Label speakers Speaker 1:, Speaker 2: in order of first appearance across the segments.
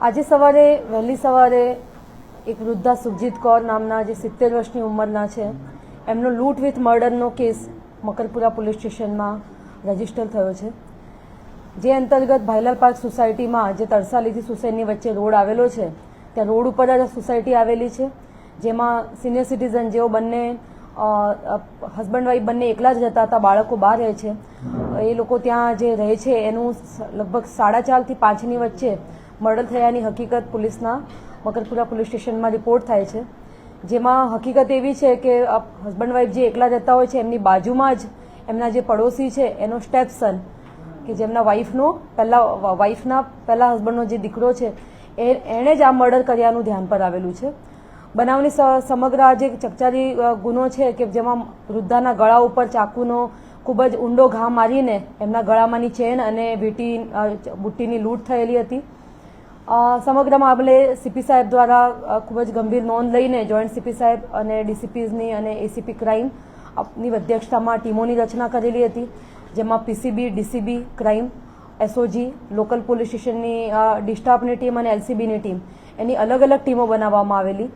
Speaker 1: આજે સવારે વહેલી સવારે એક વૃદ્ધા સુખજીત કૌર નામના જે 70 વર્ષની ઉંમરના છે એમનો લૂંટ વિથ મર્ડરનો કેસ મકરપુરા પોલીસ સ્ટેશનમાં રજીસ્ટર થયો છે, જે અંતર્ગત ભાઈલાલ પાર્ક સોસાયટીમાં જે તરસાલીથી સુસેનની વચ્ચે રોડ આવેલો છે ત્યાં રોડ ઉપર જ સોસાયટી આવેલી છે, જેમાં સિનિયર સિટીઝન જેઓ બંને હસબન્ડ વાઈફ બંને એકલા જ રહેતા હતા, બાળકો બહાર રહે છે, એ લોકો ત્યાં જે રહે છે એનું લગભગ 4:30 થી 5ની વચ્ચે મર્ડર થયાની હકીકત પોલીસના મકરપુરા પોલીસ સ્ટેશનમાં રિપોર્ટ થાય છે, જેમાં હકીકત એવી છે કે હસબન્ડ વાઈફ જે એકલા રહેતા હોય છે એમની બાજુમાં જ એમના જે પડોશી છે એનો સ્ટેપ સન કે જેમના વાઈફના પહેલા હસબન્ડનો જે દીકરો છે એણે જ આ મર્ડર કર્યાનું ધ્યાન પર આવેલું છે. બનાવની સમગ્ર આ જે ચકચારી ગુનો છે કે જેમાં વૃદ્ધાના ગળા ઉપર ચાકુનો ખૂબ જ ઊંડો ઘા મારીને એમના ગળામાંની ચેન અને બુટ્ટીની લૂંટ થયેલી હતી. સમગ્ર મામલે સીપી સાહેબ દ્વારા ખૂબ જ ગંભીર નોંધ લઈને જોઈન્ટ સીપી સાહેબ અને ડીસીપીઝની અને એસીપી ક્રાઇમ ની અધ્યક્ષતામાં ટીમોની રચના કરેલી હતી, જેમાં PCB, DCB, crime, SOG, local police સ્ટેશનની ડિસ્ટાફની ટીમ અને એલસીબીની ટીમ એની અલગ અલગ ટીમો બનાવવામાં આવેલી,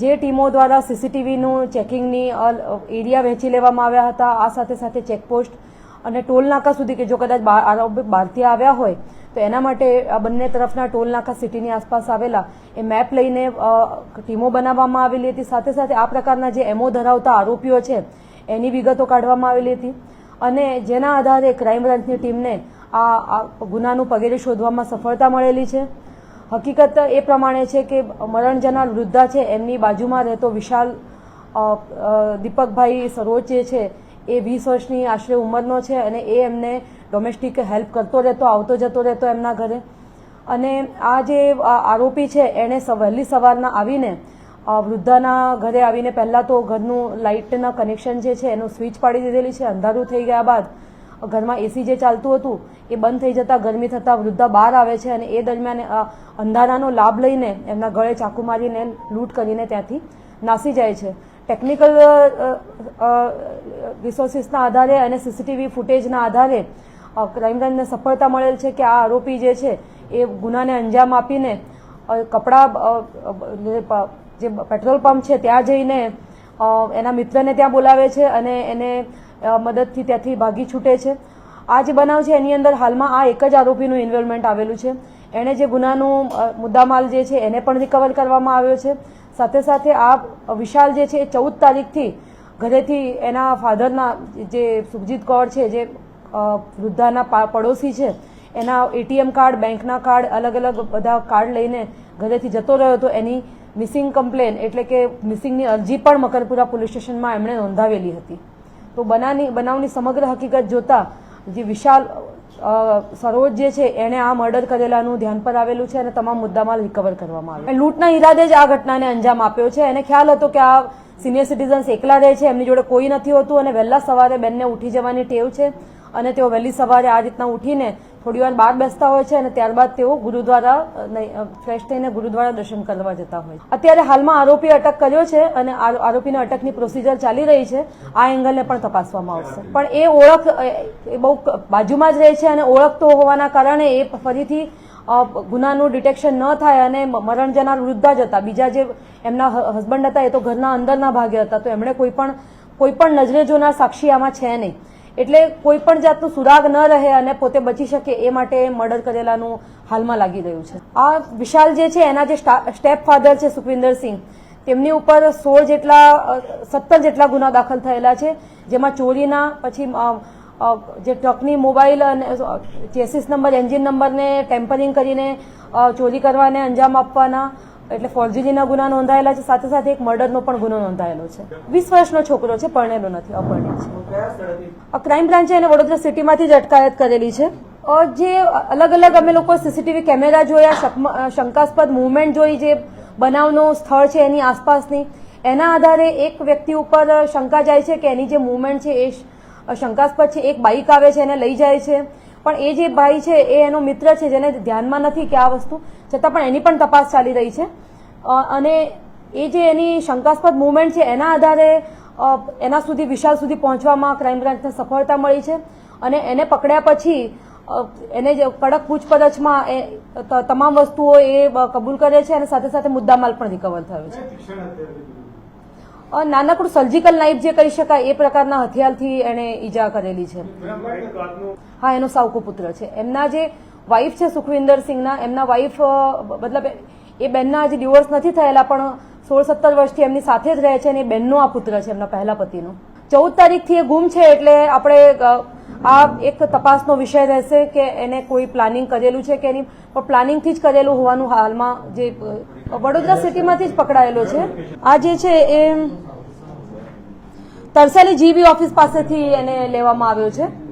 Speaker 1: જે ટીમો દ્વારા સીસીટીવીનું ચેકિંગની એરિયા વહેંચી લેવામાં આવ્યા હતા. આ સાથે સાથે ચેકપોસ્ટ અને ટોલ નાકા સુધી કે જો કદાચ આરોપી બહારથી આવ્યા હોય તો એના માટે આ બંને તરફના ટોલ નાકા સિટીની આસપાસ આવેલા એ મેપ લઈને ટીમો બનાવવામાં આવેલી હતી. સાથે સાથે આ પ્રકારના જે એમઓ ધરાવતા આરોપીઓ છે એની વિગતો કાઢવામાં આવેલી હતી અને જેના આધારે ક્રાઇમ બ્રાન્ચની ટીમને આ ગુનાનું પગેરે શોધવામાં સફળતા મળેલી છે. હકીકત એ પ્રમાણે છે કે મરણ જનાર વૃદ્ધા છે એમની બાજુમાં રહેતો વિશાલ દીપકભાઈ સરોજ જે છે એ 20 વર્ષની આશરે ઉંમરનો છે અને એ એમને ડોમેસ્ટિક હેલ્પ કરતો રહેતો, આવતો જતો રહેતો એમના ઘરે. અને આ જે આરોપી છે એણે વહેલી સવારના આવીને વૃદ્ધાના ઘરે આવીને પહેલાં તો ઘરનું લાઇટના કનેક્શન જે છે એનું સ્વિચ પાડી દીધેલી છે. અંધારું થઈ ગયા બાદ ઘરમાં એસી જે ચાલતું હતું એ બંધ થઈ જતા ગરમી થતા વૃદ્ધા બહાર આવે છે અને એ દરમિયાન અંધારાનો લાભ લઈને એમના ગળે ચાકુ મારીને લૂંટ કરીને ત્યાંથી નાસી જાય છે. ટેકનિકલ રિસોર્સિસના આધારે અને સીસીટીવી ફૂટેજના આધારે ક્રાઇમ બ્રાન્ચને સફળતા મળેલ છે કે આ આરોપી જે છે એ ગુનાને અંજામ આપીને કપડા જે પેટ્રોલ પંપ છે ત્યાં જઈને એના મિત્રને ત્યાં બોલાવે છે અને એને મદદથી ત્યાંથી ભાગી છૂટે છે. આ જે બનાવ છે એની અંદર હાલમાં આ એક જ આરોપીનું ઇન્વોલ્વમેન્ટ આવેલું છે. એણે જે ગુનાનું મુદ્દામાલ જે છે એને પણ રિકવર કરવામાં આવ્યો છે. સાથે સાથે આ વિશાલ જે છે એ 14 તારીખથી ઘરેથી એના ફાધરના જે સુખજીત કૌર છે જે વૃદ્ધાના પડોશી છે એના એટીએમ કાર્ડ, બેંકના કાર્ડ, અલગ અલગ બધા કાર્ડ લઈને ઘરેથી જતો રહ્યો હતો. એની મિસિંગ કમ્પ્લેન એટલે કે મિસિંગની અરજી પણ મકરપુરા પોલીસ સ્ટેશનમાં એમણે નોંધાવેલી હતી. તો બનાવની સમગ્ર હકીકત જોતા જે વિશાલ સરોજ જે છે એણે આ મર્ડર કરેલાનું ધ્યાન પર આવેલું છે અને તમામ મુદ્દામાલ રિકવર કરવામાં આવ્યો. લૂંટના ઈરાદે જ આ ઘટનાને અંજામ આપ્યો છે. એને ખ્યાલ હતો કે આ સિનિયર સિટીઝન્સ એકલા રહે છે, એમની જોડે કોઈ નથી હોતું અને વહેલા સવારે બેનને ઉઠી જવાની ટેવ છે અને તેઓ વહેલી સવારે આ રીતના ઉઠીને થોડી વાર બહાર બેસતા હોય છે અને ત્યારબાદ તેઓ ગુરુદ્વારા ફ્રેશ થઈને ગુરુદ્વારા દર્શન કરવા જતા હોય. અત્યારે હાલમાં આરોપી અટક કર્યો છે અને આરોપીને અટકની પ્રોસિજર ચાલી રહી છે. આ એંગલને પણ તપાસવામાં આવશે. પણ એ ઓળખ એ બહુ બાજુમાં જ રહે છે અને ઓળખતો હોવાના કારણે એ ફરીથી ગુનાનું ડિટેક્શન ન થાય અને મરણ જનાર વૃદ્ધા જ હતા. બીજા જે એમના હસબન્ડ હતા એ તો ઘરના અંદરના ભાગે હતા, તો એમણે કોઈ પણ નજરે જોનાર સાક્ષી આમાં છે નહીં, એટલે કોઈ પણ જાતનું સુરાગ ન રહે અને પોતે બચી શકે એ માટે મર્ડર કરેલાનું હાલમાં લાગી રહ્યું છે. આ વિશાલ જે છે એના જે સ્ટેપ ફાધર છે સુખવિન્દરસિંહ, તેમની ઉપર 17 જેટલા ગુના દાખલ થયેલા છે, જેમાં ચોરીના, પછી જે ટ્રકની મોબાઈલ અને ચેસિસ નંબર, એન્જિન નંબરને ટેમ્પરિંગ કરીને ચોરી કરવાને અંજામ આપવાના એટલે ફોર્જરીના ગુના નોંધાયેલા છે. સાથે સાથે એક મર્ડરનો પણ ગુનો નોંધાયેલો છે. 20 વર્ષનો છોકરો છે, પરણેલો નથી, અપરિણીત છે. ક્રાઇમ બ્રાન્ચે એને વડોદરા સિટીમાંથી જ અટકાયત કરેલી છે. જે અલગ અલગ અમે લોકો સીસીટીવી કેમેરા જોયા, શંકાસ્પદ મુવમેન્ટ જોઈ, જે બનાવનું સ્થળ છે એની આસપાસની, એના આધારે એક વ્યક્તિ ઉપર શંકા જાય છે કે એની જે મુવમેન્ટ છે એ શંકાસ્પદ છે. એક બાઇક આવે છે, એને લઈ જાય છે, પણ એ જે ભાઈ છે એ એનો મિત્ર છે જેને ધ્યાનમાં નથી કે આ વસ્તુ, છતાં પણ એની પણ તપાસ ચાલી રહી છે અને એ જે એની શંકાસ્પદ મુવમેન્ટ છે એના આધારે એના સુધી વિશાલ સુધી પહોંચવામાં ક્રાઇમ બ્રાન્ચને સફળતા મળી છે અને એને પકડ્યા પછી એને જે કડક પૂછપરછમાં તમામ વસ્તુઓ એ કબૂલ કરે છે અને સાથે સાથે મુદ્દામાલ પણ રિકવર થયો છે. નાનકડું સર્જિકલ નાઇફ જે કહી શકાય એ પ્રકારના હથિયારથી એને ઈજા કરેલી છે. હા, એનો સાવકો પુત્ર છે. એમના જે વાઇફ છે સુખવિન્દર સિંહના, એમના વાઇફ મતલબ એ બેનના હજી ડિવોર્સ નથી થયેલા પણ 16-17 વર્ષથી એમની સાથે જ રહે છે અને એ બેનનો આ પુત્ર છે એમના પહેલા પતિનો. 14 તારીખથી એ ગુમ છે એટલે આપણે આ એક તપાસનો વિષય રહેશે કે એને કોઈ પ્લાનિંગ કરેલું છે કે એની પ્લાનિંગથી જ કરેલું હોવાનું હાલમાં જે વડોદરા સિટીમાંથી જ પકડાયેલો છે. આ જે છે એ તરસાલી જીબી ઓફિસ પાસેથી એને લેવામાં આવ્યો છે.